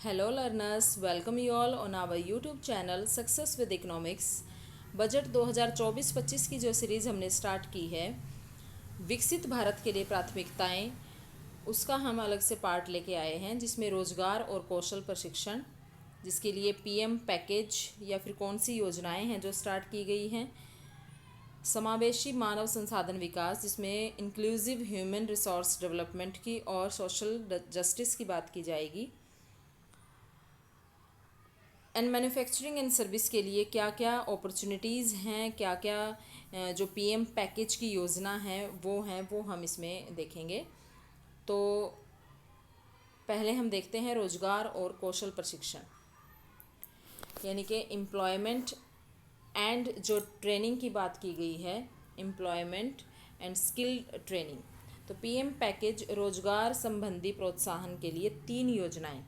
Hello learners, welcome you all on our YouTube channel Success with Economics। Budget 2024-25 की जो series हमने start की है विकसित भारत के लिए प्राथमिकताएं, उसका हम अलग से पार्ट लेके आए हैं जिसमें रोजगार और कौशल प्रशिक्षण, जिसके लिए पीएम पैकेज या फिर कौन सी योजनाएं हैं जो स्टार्ट की गई हैं, समावेशी मानव संसाधन विकास जिसमें इंक्लूसिव ह्यूमन रिसोर्स डेवलपमेंट की और सोशल जस्टिस की बात की जाएगी, एंड मैन्युफैक्चरिंग एंड सर्विस के लिए क्या क्या अपॉर्चुनिटीज़ हैं, क्या क्या जो पीएम पैकेज की योजना है वो हम इसमें देखेंगे। तो पहले हम देखते हैं रोजगार और कौशल प्रशिक्षण, यानी कि एम्प्लॉयमेंट एंड जो ट्रेनिंग की बात की गई है, एम्प्लॉयमेंट एंड स्किल ट्रेनिंग। तो पीएम पैकेज रोजगार संबंधी प्रोत्साहन के लिए 3 योजनाएं,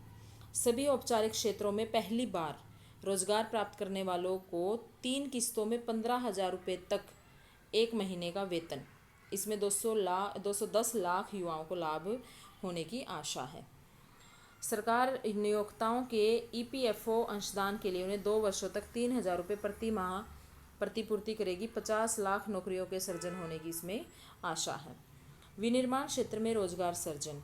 सभी औपचारिक क्षेत्रों में पहली बार रोजगार प्राप्त करने वालों को 3 किस्तों में 15,000 रुपये तक एक महीने का वेतन, इसमें 210 लाख युवाओं को लाभ होने की आशा है। सरकार नियोक्ताओं के ईपीएफओ अंशदान के लिए उन्हें 2 वर्षों तक 3,000 रुपये प्रति माह प्रतिपूर्ति करेगी। 50 लाख नौकरियों के सृजन होने की इसमें आशा है। विनिर्माण क्षेत्र में रोजगार सृजन,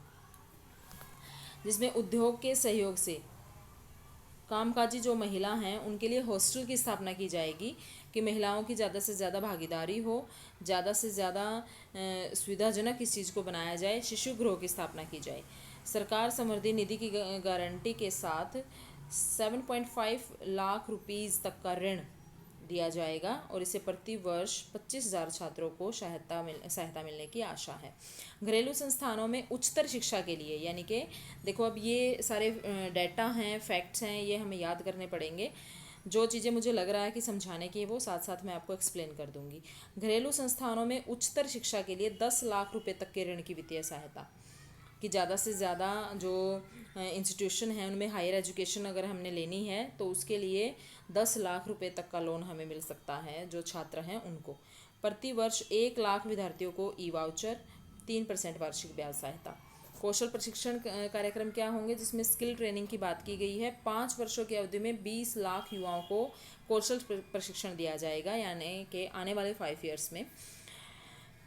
जिसमें उद्योग के सहयोग से कामकाजी जो महिला हैं उनके लिए हॉस्टल की स्थापना की जाएगी कि महिलाओं की ज़्यादा से ज़्यादा भागीदारी हो, ज़्यादा से ज़्यादा सुविधाजनक इस चीज़ को बनाया जाए। शिशु गृह की स्थापना की जाए। सरकार समृद्धि निधि की गारंटी के साथ 7.5 लाख रुपीज़ तक का ऋण दिया जाएगा और इसे प्रति वर्ष 25,000 छात्रों को सहायता मिलने की आशा है। घरेलू संस्थानों में उच्चतर शिक्षा के लिए, यानी कि देखो अब ये सारे डाटा हैं, फैक्ट्स हैं, ये हमें याद करने पड़ेंगे। जो चीज़ें मुझे लग रहा है कि समझाने की है वो साथ साथ मैं आपको एक्सप्लेन कर दूंगी। घरेलू संस्थानों में उच्चतर शिक्षा के लिए 10 लाख रुपये तक के ऋण की वित्तीय सहायता, कि ज़्यादा से ज़्यादा जो इंस्टीट्यूशन है उनमें हायर एजुकेशन अगर हमने लेनी है तो उसके लिए 10 लाख रुपए तक का लोन हमें मिल सकता है जो छात्र हैं उनको। प्रति वर्ष 1 लाख विद्यार्थियों को ई वाउचर, 3% वार्षिक ब्याज सहायता। कौशल प्रशिक्षण कार्यक्रम क्या होंगे, जिसमें स्किल ट्रेनिंग की बात की गई है। 5 वर्षों की अवधि में 20 लाख युवाओं को कौशल प्रशिक्षण दिया जाएगा, यानी कि आने वाले 5 ईयर्स में।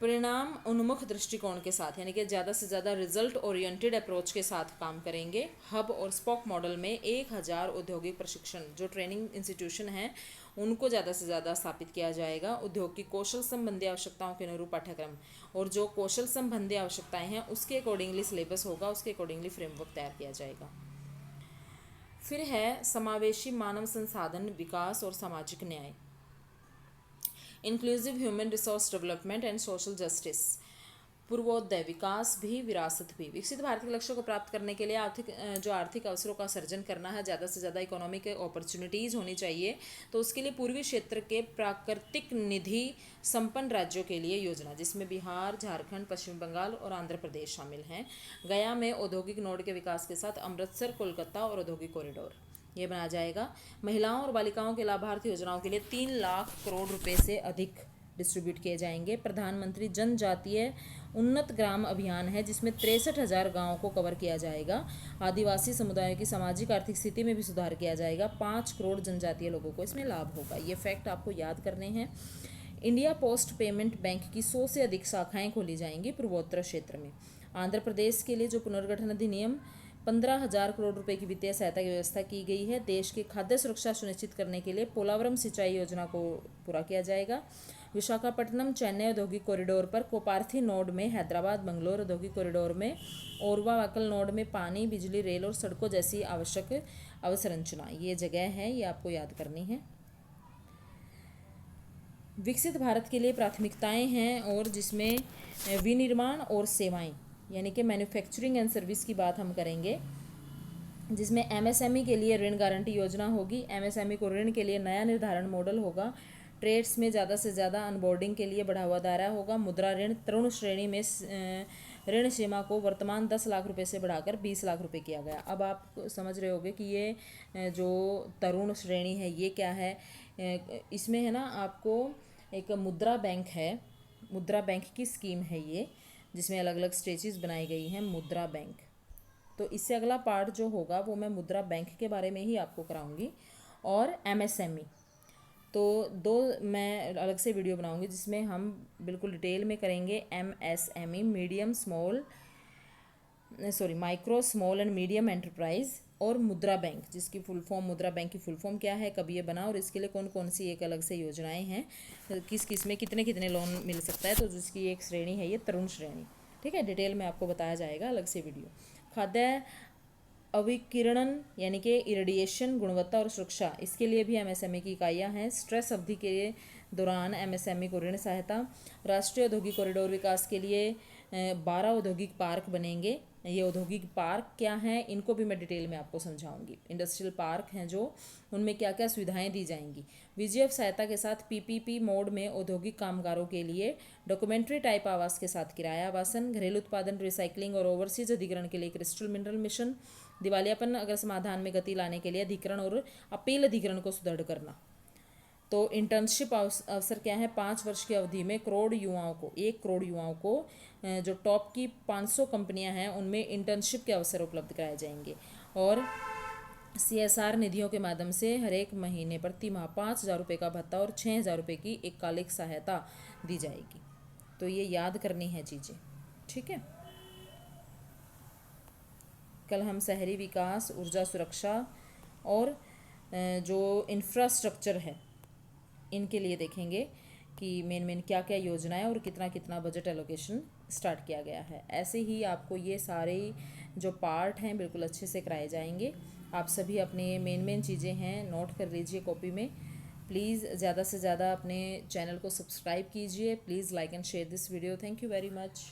परिणाम उन्मुख दृष्टिकोण के साथ, यानी कि ज़्यादा से ज़्यादा रिजल्ट ओरिएंटेड अप्रोच के साथ काम करेंगे। हब और स्पोक मॉडल में 1,000 औद्योगिक प्रशिक्षण जो ट्रेनिंग इंस्टीट्यूशन हैं उनको ज़्यादा से ज़्यादा स्थापित किया जाएगा। उद्योग की कौशल संबंधी आवश्यकताओं के अनुरूप पाठ्यक्रम और जो कौशल संबंधी आवश्यकताएं हैं उसके अकॉर्डिंगली सिलेबस होगा, उसके अकॉर्डिंगली फ्रेमवर्क तैयार किया जाएगा। फिर है समावेशी मानव संसाधन विकास और सामाजिक न्याय, inclusive human resource development and social justice. Purvodaya विकास भी विरासत भी, विकसित भारत के लक्ष्यों को प्राप्त करने के लिए आर्थिक अवसरों का सृजन करना है, ज़्यादा से ज़्यादा इकोनॉमिक अपॉर्चुनिटीज़ होनी चाहिए। तो उसके लिए पूर्वी क्षेत्र के प्राकृतिक निधि संपन्न राज्यों के लिए योजना, जिसमें बिहार, झारखंड, पश्चिम बंगाल और आंध्र प्रदेश शामिल हैं। गया में औद्योगिक नोड के विकास के साथ अमृतसर, कोलकाता और औद्योगिक कॉरिडोर ये बनाया जाएगा। महिलाओं और बालिकाओं के लाभार्थी योजनाओं के लिए 3 लाख करोड़ रुपए से अधिक डिस्ट्रीब्यूट किए जाएंगे। प्रधानमंत्री जनजातीय उन्नत ग्राम अभियान है जिसमें 63,000 गाँवों को कवर किया जाएगा। आदिवासी समुदायों की सामाजिक आर्थिक स्थिति में भी सुधार किया जाएगा। 5 करोड़ जनजातीय लोगों को इसमें लाभ होगा। ये फैक्ट आपको याद करने हैं। इंडिया पोस्ट पेमेंट बैंक की 100 से अधिक शाखाएं खोली जाएंगी पूर्वोत्तर क्षेत्र में। आंध्र प्रदेश के लिए जो पुनर्गठन अधिनियम 15,000 करोड़ रुपए की वित्तीय सहायता की व्यवस्था की गई है। देश की खाद्य सुरक्षा सुनिश्चित करने के लिए पोलावरम सिंचाई योजना को पूरा किया जाएगा। विशाखापट्टनम चेन्नई औद्योगिक कॉरिडोर पर कोपार्थी नोड में, हैदराबाद बंगलोर औद्योगिक कॉरिडोर में, ओरवा वाकल नोड में पानी, बिजली, रेल और सड़कों जैसी आवश्यक अवसंरचना ये जगह है, ये आपको याद करनी है। विकसित भारत के लिए प्राथमिकताएं हैं और जिसमें विनिर्माण और सेवाएं, यानी कि मैन्युफैक्चरिंग एंड सर्विस की बात हम करेंगे, जिसमें एमएसएमई के लिए ऋण गारंटी योजना होगी। एमएसएमई को ऋण के लिए नया निर्धारण मॉडल होगा। ट्रेड्स में ज़्यादा से ज़्यादा अनबोर्डिंग के लिए बढ़ावा दायरा होगा। मुद्रा ऋण तरुण श्रेणी में ऋण सीमा को वर्तमान 10 लाख रुपए से बढ़ाकर 20 लाख रुपए किया गया। अब आप समझ रहे होंगे कि ये जो तरुण श्रेणी है ये क्या है। इसमें है ना आपको एक मुद्रा बैंक है, मुद्रा बैंक की स्कीम है ये, जिसमें अलग अलग स्टेजेस बनाई गई हैं। मुद्रा बैंक तो इससे अगला पार्ट जो होगा वो मैं मुद्रा बैंक के बारे में ही आपको कराऊंगी और एमएसएमई। तो दो मैं अलग से वीडियो बनाऊंगी जिसमें हम बिल्कुल डिटेल में करेंगे MSME, micro small and medium enterprise, और मुद्रा बैंक जिसकी फुल फॉर्म, मुद्रा बैंक की फुल फॉर्म क्या है, कब ये बना और इसके लिए कौन कौन सी एक अलग से योजनाएं हैं, किस किस में कितने कितने लोन मिल सकता है। तो जिसकी एक श्रेणी है ये तरुण श्रेणी, ठीक है, डिटेल में आपको बताया जाएगा अलग से वीडियो। खाद्य अविकिरणन यानी कि इरेडिएशन, गुणवत्ता और सुरक्षा, इसके लिए भी एमएसएमई की इकाइयाँ हैं। स्ट्रेस अवधि के दौरान एमएसएमई को ऋण सहायता। राष्ट्रीय औद्योगिक कॉरिडोर विकास के लिए 12 औद्योगिक पार्क बनेंगे। ये औद्योगिक पार्क क्या हैं इनको भी मैं डिटेल में आपको समझाऊंगी। इंडस्ट्रियल पार्क हैं जो, उनमें क्या क्या सुविधाएं दी जाएंगी। वीजीएफ सहायता के साथ पीपीपी मोड में औद्योगिक कामगारों के लिए डॉक्यूमेंट्री टाइप आवास के साथ किराया आवासन, घरेलू उत्पादन, रिसाइकलिंग और ओवरसीज अधिग्रहण के लिए क्रिस्टल मिनरल मिशन, दिवालियापन अगर समाधान में गति लाने के लिए अधिग्रहण और अपील अधिग्रहण को सुदृढ़ करना। तो इंटर्नशिप अवसर क्या है, 5 वर्ष की अवधि में 1 करोड़ युवाओं को जो टॉप की 500 कंपनियां हैं उनमें इंटर्नशिप के अवसर उपलब्ध कराए जाएंगे। और सीएसआर निधियों के माध्यम से हर एक महीने प्रति माह 5,000 रुपये का भत्ता और 6,000 रुपये की एककालिक सहायता दी जाएगी। तो ये याद करनी है चीज़ें, ठीक है। कल हम शहरी विकास, ऊर्जा सुरक्षा और जो इंफ्रास्ट्रक्चर है इनके लिए देखेंगे कि मेन क्या क्या योजनाएं और कितना कितना बजट एलोकेशन स्टार्ट किया गया है। ऐसे ही आपको ये सारे जो पार्ट हैं बिल्कुल अच्छे से कराए जाएंगे। आप सभी अपने मेन चीज़ें हैं नोट कर लीजिए कॉपी में। प्लीज़ ज़्यादा से ज़्यादा अपने चैनल को सब्सक्राइब कीजिए। Please like and share this video. Thank you very much.